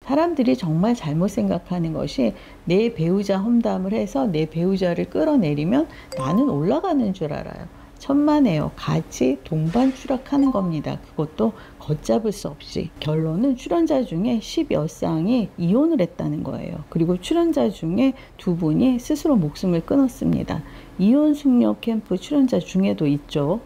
사람들이 정말 잘못 생각하는 것이 내 배우자 험담을 해서 내 배우자를 끌어내리면 나는 올라가는 줄 알아요. 천만에요. 같이 동반 추락하는 겁니다. 그것도 걷잡을 수 없이. 결론은 출연자 중에 10여 쌍이 이혼을 했다는 거예요. 그리고 출연자 중에 2분이 스스로 목숨을 끊었습니다. 이혼 숙녀 캠프 출연자 중에도 있죠.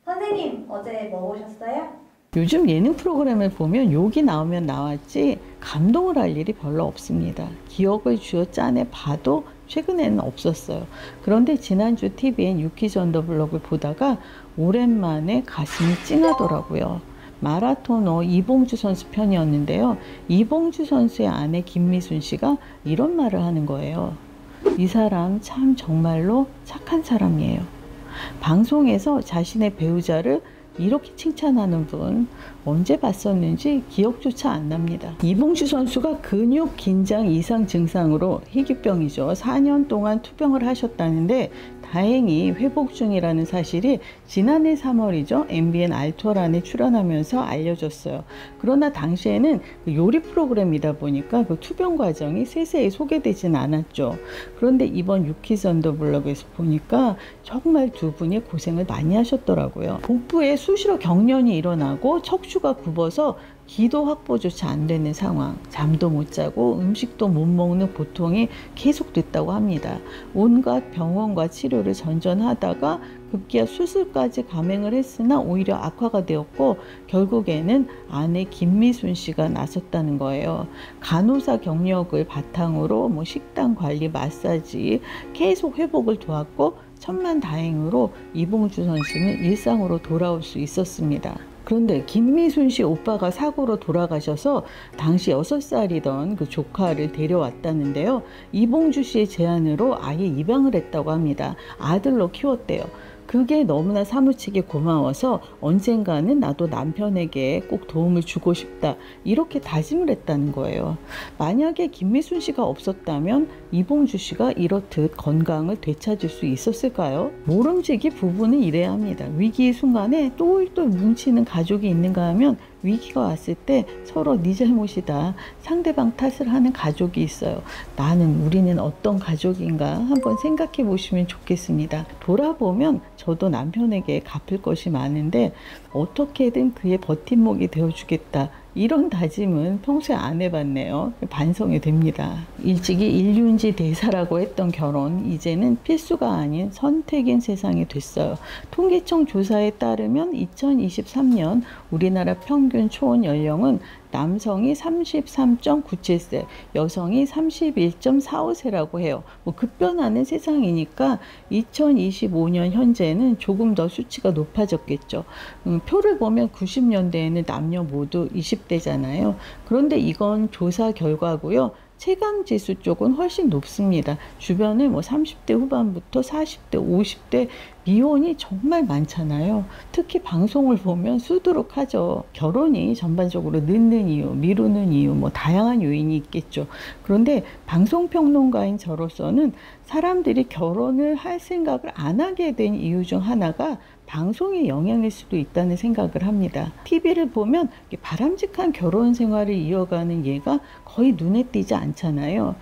선생님, 어제 뭐 보셨어요? 요즘 예능 프로그램을 보면 욕이 나오면 나왔지 감동을 할 일이 별로 없습니다. 기억을 쥐어짜내 봐도 최근에는 없었어요. 그런데 지난주 TVN 유퀴즈 언더블럭을 보다가 오랜만에 가슴이 찡하더라고요. 마라토너 이봉주 선수 편이었는데요. 이봉주 선수의 아내 김미순 씨가 이런 말을 하는 거예요. 이 사람 참 정말로 착한 사람이에요. 방송에서 자신의 배우자를 이렇게 칭찬하는 분 언제 봤었는지 기억조차 안 납니다. 이봉주 선수가 근육 긴장 이상 증상으로 희귀병이죠. 4년 동안 투병을 하셨다는데 다행히 회복 중이라는 사실이 지난해 3월이죠. MBN 알토란에 출연하면서 알려졌어요. 그러나 당시에는 요리 프로그램이다 보니까 그 투병 과정이 세세히 소개되진 않았죠. 그런데 이번 유퀴즈 언더블럭에서 보니까 정말 2분이 고생을 많이 하셨더라고요. 복부에 수시로 경련이 일어나고 척추가 굽어서 기도 확보조차 안 되는 상황, 잠도 못 자고 음식도 못 먹는 고통이 계속됐다고 합니다. 온갖 병원과 치료를 전전하다가 급기야 수술까지 감행을 했으나 오히려 악화가 되었고 결국에는 아내 김미순 씨가 나섰다는 거예요. 간호사 경력을 바탕으로 식단 관리, 마사지 계속 회복을 도왔고 천만다행으로 이봉주 선수는 일상으로 돌아올 수 있었습니다. 그런데 김미순 씨 오빠가 사고로 돌아가셔서 당시 6살이던 그 조카를 데려왔다는데요. 이봉주 씨의 제안으로 아예 입양을 했다고 합니다. 아들로 키웠대요. 그게 너무나 사무치게 고마워서 언젠가는 나도 남편에게 꼭 도움을 주고 싶다 이렇게 다짐을 했다는 거예요. 만약에 김미순 씨가 없었다면 이봉주 씨가 이렇듯 건강을 되찾을 수 있었을까요? 모름지기 부부는 이래야 합니다. 위기의 순간에 똘똘 뭉치는 가족이 있는가 하면 위기가 왔을 때 서로 네 잘못이다 상대방 탓을 하는 가족이 있어요. 우리는 어떤 가족인가 한번 생각해 보시면 좋겠습니다. 돌아보면 저도 남편에게 갚을 것이 많은데 어떻게든 그의 버팀목이 되어주겠다 이런 다짐은 평소에 안 해봤네요. 반성이 됩니다. 일찍이 일륜지 대사라고 했던 결혼 이제는 필수가 아닌 선택인 세상이 됐어요. 통계청 조사에 따르면 2023년 우리나라 평균 초혼 연령은 남성이 33.97세, 여성이 31.45세라고 해요. 급변하는 세상이니까 2025년 현재는 조금 더 수치가 높아졌겠죠. 표를 보면 90년대에는 남녀 모두 20대잖아요. 그런데 이건 조사 결과고요. 체감지수 쪽은 훨씬 높습니다. 주변에 30대 후반부터 40대, 50대 미혼이 정말 많잖아요. 특히 방송을 보면 수두룩하죠. 결혼이 전반적으로 늦는 이유, 미루는 이유, 다양한 요인이 있겠죠. 그런데 방송평론가인 저로서는 사람들이 결혼을 할 생각을 안 하게 된 이유 중 하나가 방송의 영향일 수도 있다는 생각을 합니다. TV를 보면 바람직한 결혼 생활을 이어가는 예가 거의 눈에 띄지 않잖아요.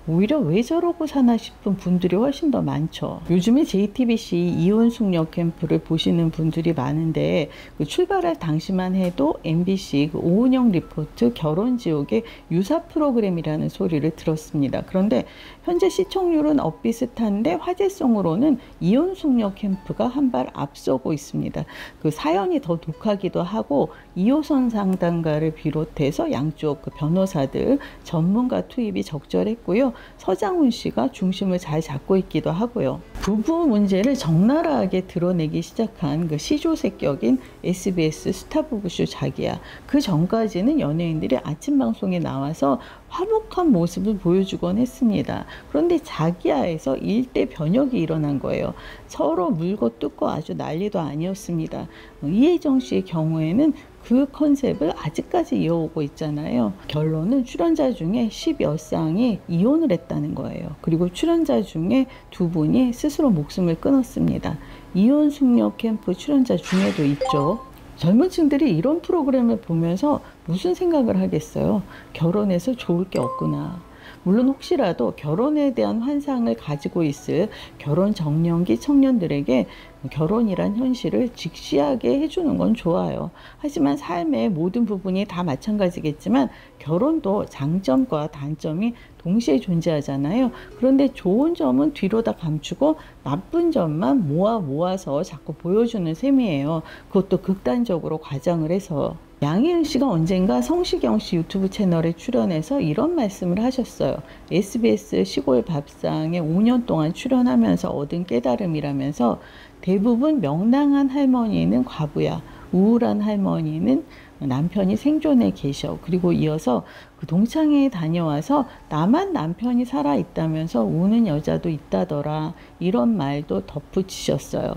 오히려 왜 저러고 사나 싶은 분들이 훨씬 더 많죠. 요즘에 JTBC 이혼 숙녀 캠프를 보시는 분들이 많은데 출발할 당시만 해도 MBC 오은영 리포트 결혼지옥의 유사 프로그램이라는 소리를 들었습니다. 그런데 현재 시청률은 엇비슷한데 화제성으로는 이혼 숙녀 캠프가 한 발 앞서고 있습니다. 그 사연이 더 독하기도 하고 2호선 상담가를 비롯해서 양쪽 변호사들 전문가 투입이 적절했고요. 서장훈 씨가 중심을 잘 잡고 있기도 하고요. 부부 문제를 적나라하게 드러내기 시작한 그 시조새격인 SBS 스타부부쇼 자기야. 그 전까지는 연예인들이 아침 방송에 나와서 화목한 모습을 보여주곤 했습니다. 그런데 자기야에서 일대 변혁이 일어난 거예요. 서로 물고 뜯고 아주 난리도 아니었습니다. 이혜정 씨의 경우에는 그 컨셉을 아직까지 이어오고 있잖아요. 결론은 출연자 중에 10여 쌍이 이혼을 했다는 거예요. 그리고 출연자 중에 2분이 스스로 목숨을 끊었습니다. 이혼 숙녀 캠프 출연자 중에도 있죠. 젊은 층들이 이런 프로그램을 보면서 무슨 생각을 하겠어요? 결혼해서 좋을 게 없구나. 물론 혹시라도 결혼에 대한 환상을 가지고 있을 결혼 정년기 청년들에게 결혼이란 현실을 직시하게 해주는 건 좋아요. 하지만 삶의 모든 부분이 다 마찬가지겠지만 결혼도 장점과 단점이 동시에 존재하잖아요. 그런데 좋은 점은 뒤로 다 감추고 나쁜 점만 모아서 자꾸 보여주는 셈이에요. 그것도 극단적으로 과장을 해서. 양희은 씨가 언젠가 성시경 씨 유튜브 채널에 출연해서 이런 말씀을 하셨어요. SBS 시골 밥상에 5년 동안 출연하면서 얻은 깨달음이라면서 대부분 명랑한 할머니는 과부야, 우울한 할머니는 남편이 생존해 계셔. 그리고 이어서 그 동창회에 다녀와서 나만 남편이 살아있다면서 우는 여자도 있다더라. 이런 말도 덧붙이셨어요.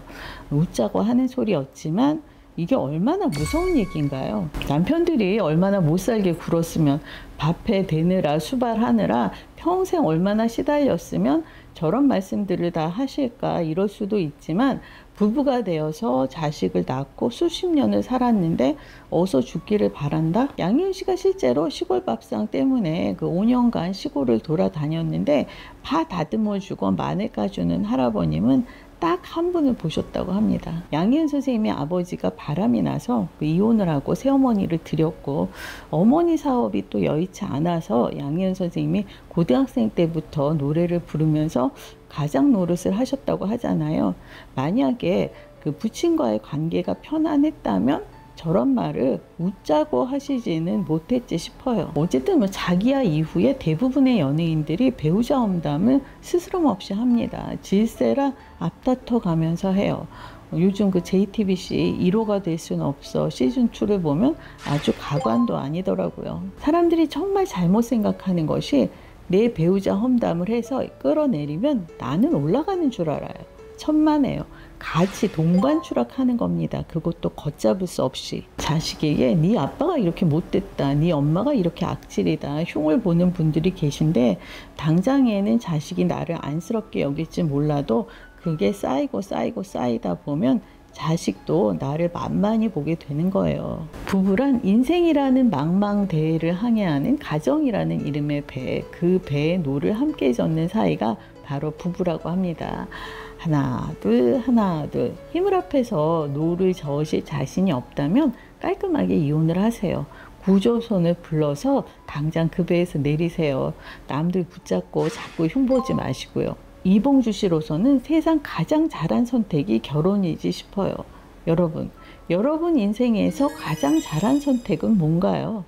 웃자고 하는 소리였지만 이게 얼마나 무서운 얘기인가요? 남편들이 얼마나 못살게 굴었으면, 밥해 대느라 수발하느라 평생 얼마나 시달렸으면 저런 말씀들을 다 하실까, 이럴 수도 있지만 부부가 되어서 자식을 낳고 수십 년을 살았는데 어서 죽기를 바란다? 양희은 씨가 실제로 시골 밥상 때문에 그 5년간 시골을 돌아다녔는데 파 다듬어 주고 마늘 까주는 할아버님은 딱 한 분을 보셨다고 합니다. 양희은 선생님의 아버지가 바람이 나서 이혼을 하고 새어머니를 들였고, 어머니 사업이 또 여의치 않아서 양희은 선생님이 고등학생 때부터 노래를 부르면서 가장 노릇을 하셨다고 하잖아요. 만약에 그 부친과의 관계가 편안했다면 저런 말을 웃자고 하시지는 못했지 싶어요. 어쨌든 뭐 자기야 이후에 대부분의 연예인들이 배우자 험담을 스스럼 없이 합니다. 질세라 앞다퉈 가면서 해요. 요즘 그 JTBC 1호가 될 수는 없어 시즌2를 보면 아주 가관도 아니더라고요. 사람들이 정말 잘못 생각하는 것이 내 배우자 험담을 해서 끌어내리면 나는 올라가는 줄 알아요. 천만에요. 같이 동반 추락하는 겁니다. 그것도 걷잡을 수 없이. 자식에게 네 아빠가 이렇게 못됐다, 네 엄마가 이렇게 악질이다 흉을 보는 분들이 계신데, 당장에는 자식이 나를 안쓰럽게 여길지 몰라도 그게 쌓이다 보면 자식도 나를 만만히 보게 되는 거예요. 부부란 인생이라는 망망대해를 항해하는 가정이라는 이름의 배, 그 배의 노를 함께 젓는 사이가 바로 부부라고 합니다. 하나 둘 힘을 합해서 노를 저으실 자신이 없다면 깔끔하게 이혼을 하세요. 구조선을 불러서 당장 그 배에서 내리세요. 남들 붙잡고 자꾸 흉보지 마시고요. 이봉주 씨로서는 세상 가장 잘한 선택이 결혼이지 싶어요. 여러분 인생에서 가장 잘한 선택은 뭔가요?